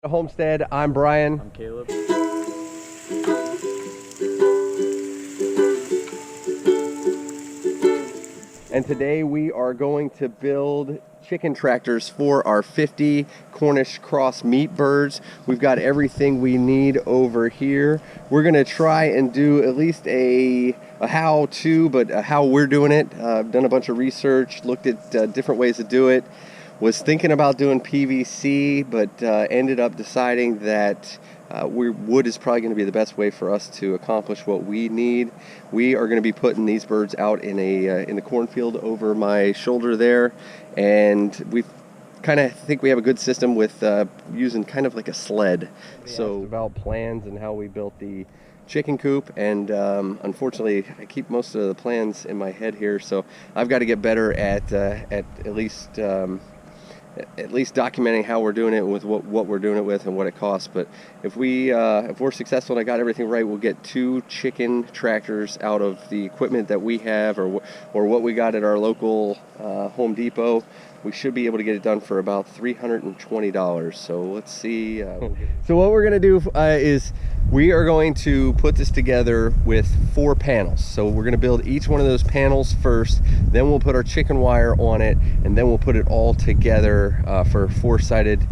Homestead, I'm Brian. I'm Caleb. And today we are going to build chicken tractors for our 50 Cornish Cross Meat Birds. We've got everything we need over here. We're going to try and do at least a how-to, but how we're doing it. I've done a bunch of research, looked at different ways to do it. Was thinking about doing PVC, but ended up deciding that wood is probably going to be the best way for us to accomplish what we need. We are going to be putting these birds out in the cornfield over my shoulder there, and we kind of think we have a good system with using kind of like a sled. So about plans and how we built the chicken coop, and unfortunately I keep most of the plans in my head here, so I've got to get better at least documenting how we're doing it with what we're doing it with and what it costs. But if we're successful and I got everything right, we'll get 2 chicken tractors out of the equipment that we have or what we got at our local Home Depot. We should be able to get it done for about $320. So let's see. So what we're going to do is we are going to put this together with 4 panels. So we're going to build each one of those panels first, then we'll put our chicken wire on it, and then we'll put it all together for a 4-sided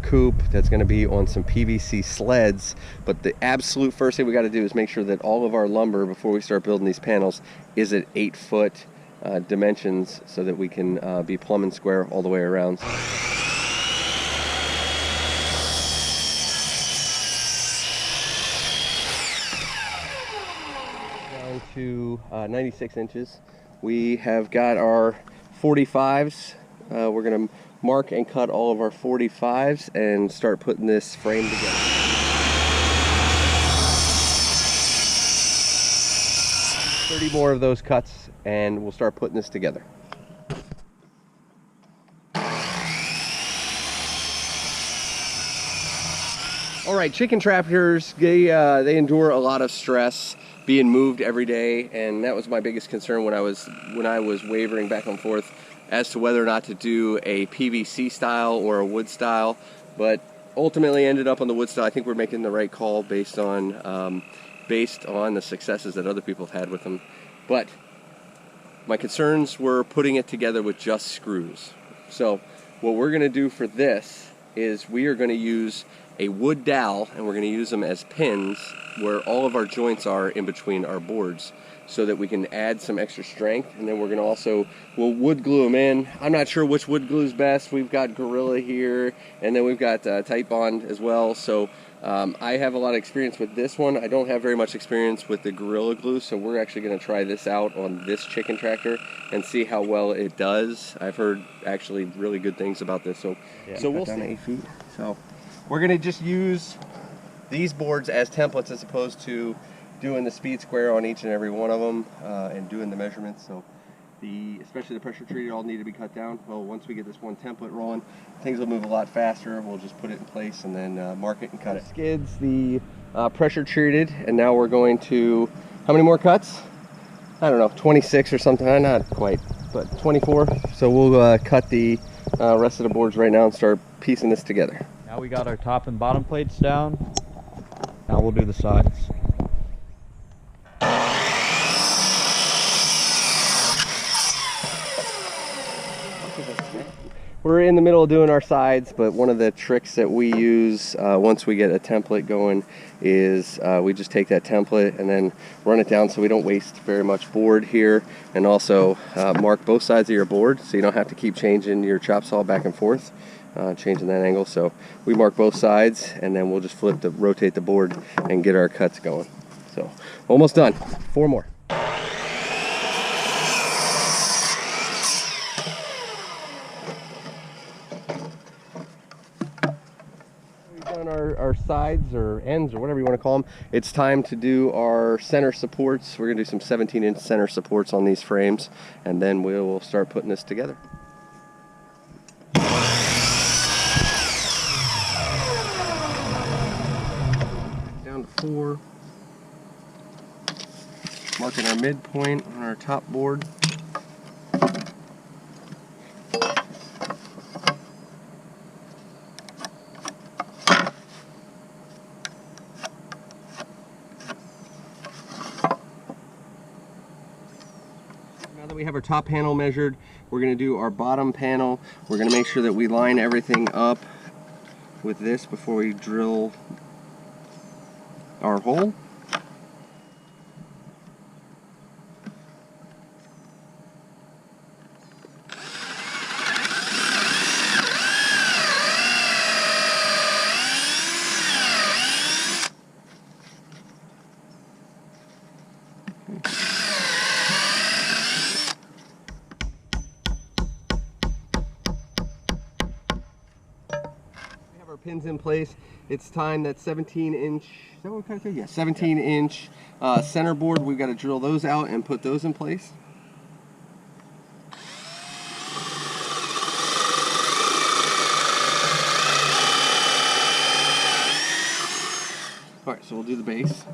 coop that's going to be on some PVC sleds. But the absolute first thing we got to do is make sure that all of our lumber before we start building these panels is at 8-foot dimensions, so that we can be plumb and square all the way around. Down to 96 inches. We have got our 45s. We're going to mark and cut all of our 45s and start putting this frame together. 30 more of those cuts and we'll start putting this together. All right, chicken tractors, they endure a lot of stress being moved every day, and that was my biggest concern when I was wavering back and forth as to whether or not to do a PVC style or a wood style, but ultimately ended up on the wood style. I think we're making the right call based on the successes that other people have had with them. But my concerns were putting it together with just screws. So what we're going to do for this is we are going to use a wood dowel, and we're going to use them as pins where all of our joints are in between our boards, so that we can add some extra strength. And then we're going to we'll wood glue them in. I'm not sure which wood glue is best. We've got Gorilla here, and then we've got Tight Bond as well. So I have a lot of experience with this one. I don't have very much experience with the Gorilla Glue, so we're actually going to try this out on this chicken tractor and see how well it does. I've heard actually really good things about this. So we'll see. 8 feet. So we're going to just use these boards as templates as opposed to doing the speed square on each and every one of them and doing the measurements. So especially the pressure treated all need to be cut down. Well, once we get this one template rolling, things will move a lot faster. We'll just put it in place and then mark it and cut it. Skids the pressure treated, and now we're going to, how many more cuts? I don't know, 26 or something, not quite, but 24. So we'll cut the rest of the boards right now and start piecing this together. Now we got our top and bottom plates down. Now we'll do the sides. We're in the middle of doing our sides, but one of the tricks that we use once we get a template going is we just take that template and then run it down so we don't waste very much board here, and also mark both sides of your board so you don't have to keep changing your chop saw back and forth, changing that angle. So we mark both sides and then we'll just rotate the board and get our cuts going. So almost done. 4 more. Our sides or ends or whatever you want to call them, it's time to do our center supports. We're going to do some 17-inch center supports on these frames, and then we'll start putting this together. Down to 4. Marking our midpoint on our top board. that we have our top panel measured, we're going to do our bottom panel. We're going to make sure that we line everything up with this before we drill our hole. Pins in place. It's time that 17-inch, is that what we're kind of doing? Yeah, 17-inch center board. We've got to drill those out and put those in place. All right, so we'll do the base.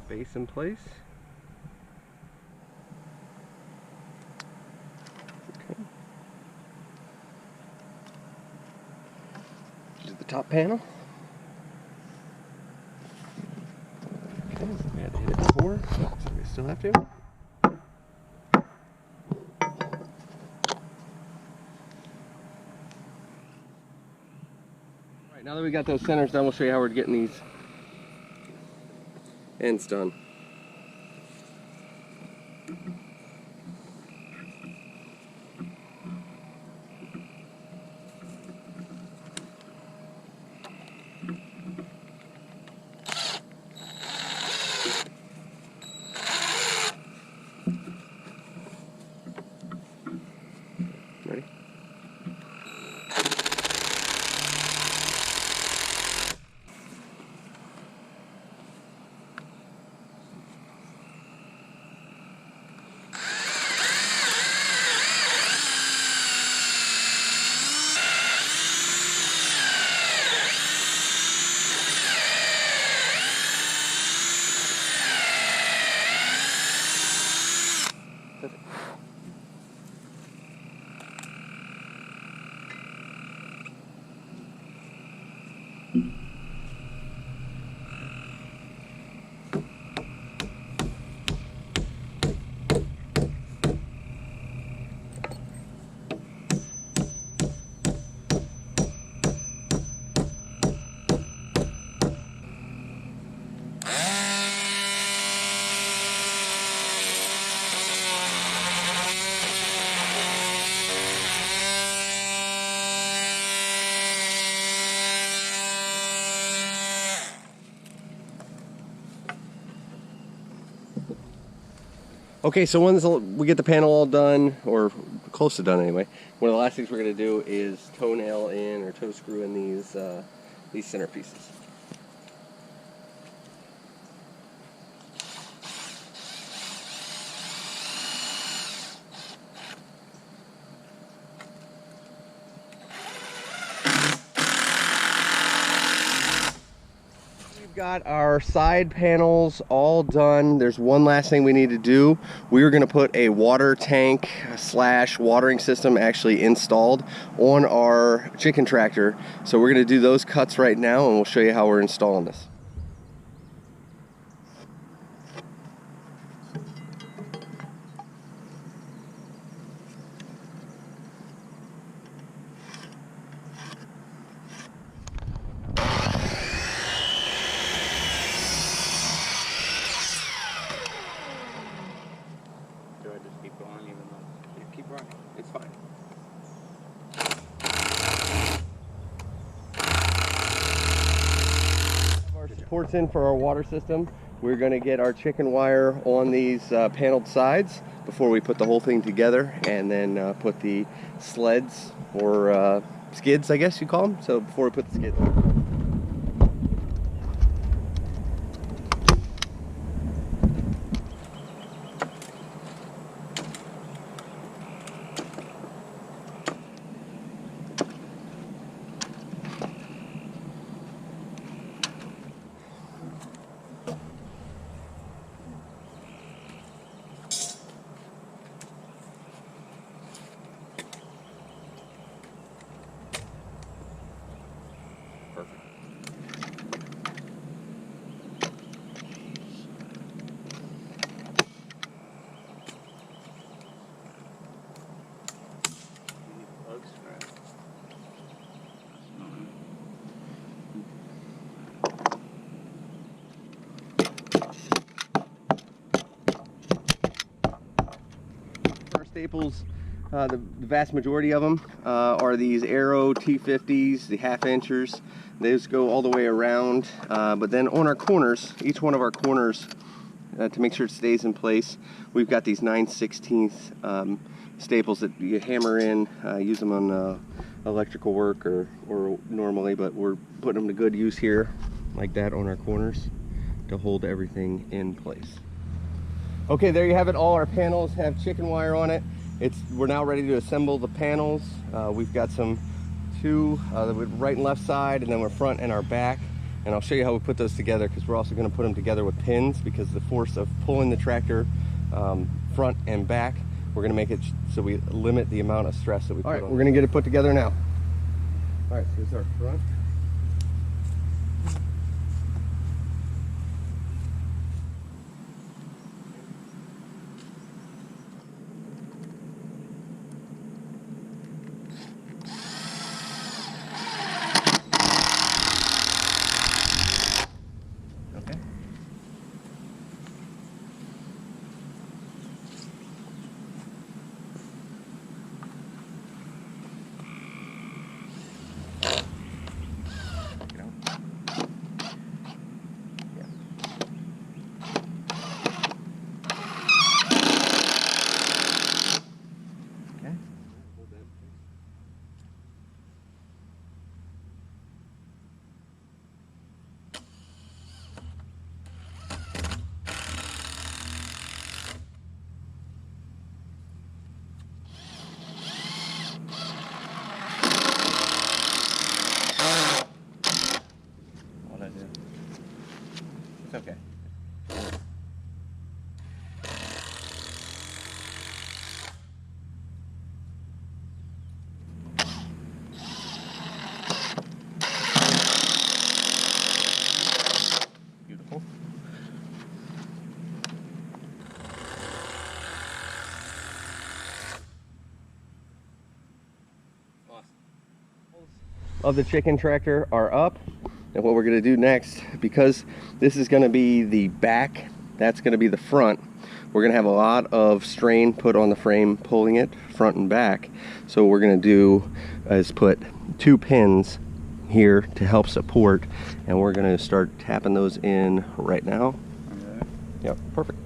Base in place. The top panel. Okay, we had to hit it before, so we still have to. Alright, now that we got those centers done, we'll show you how we're getting these ends done. Ready? Perfect. Okay, so once we get the panel all done, or close to done anyway, one of the last things we're going to do is toenail in or toe screw in these center pieces. Got our side panels all done. There's one last thing we need to do. We are going to put a water tank / watering system actually installed on our chicken tractor. So we're going to do those cuts right now, and we'll show you how we're installing this. It's fine. Our supports in for our water system. We're going to get our chicken wire on these paneled sides before we put the whole thing together, and then put the sleds or skids, I guess you call them. So before we put the skids on. Perfect. staples, the vast majority of them are these Arrow T50s, the half-inchers. Those go all the way around, but then on our corners, each one of our corners, to make sure it stays in place, we've got these 9/16 staples that you hammer in, use them on electrical work or normally, but we're putting them to good use here, like that on our corners, to hold everything in place. Okay, there you have it. All our panels have chicken wire on it. We're now ready to assemble the panels. We've got two right and left side, and then we're front and our back. And I'll show you how we put those together, because we're also going to put them together with pins, because the force of pulling the tractor front and back, we're going to make it so we limit the amount of stress that we put on it. All right, we're going to get it put together now. All right, so here's our front. It's okay. Beautiful. Awesome. Of the chicken tractor are up. And what we're going to do next, because this is going to be the back, that's going to be the front, we're going to have a lot of strain put on the frame pulling it front and back. So what we're going to do is put 2 pins here to help support, and we're going to start tapping those in right now. Yep, perfect.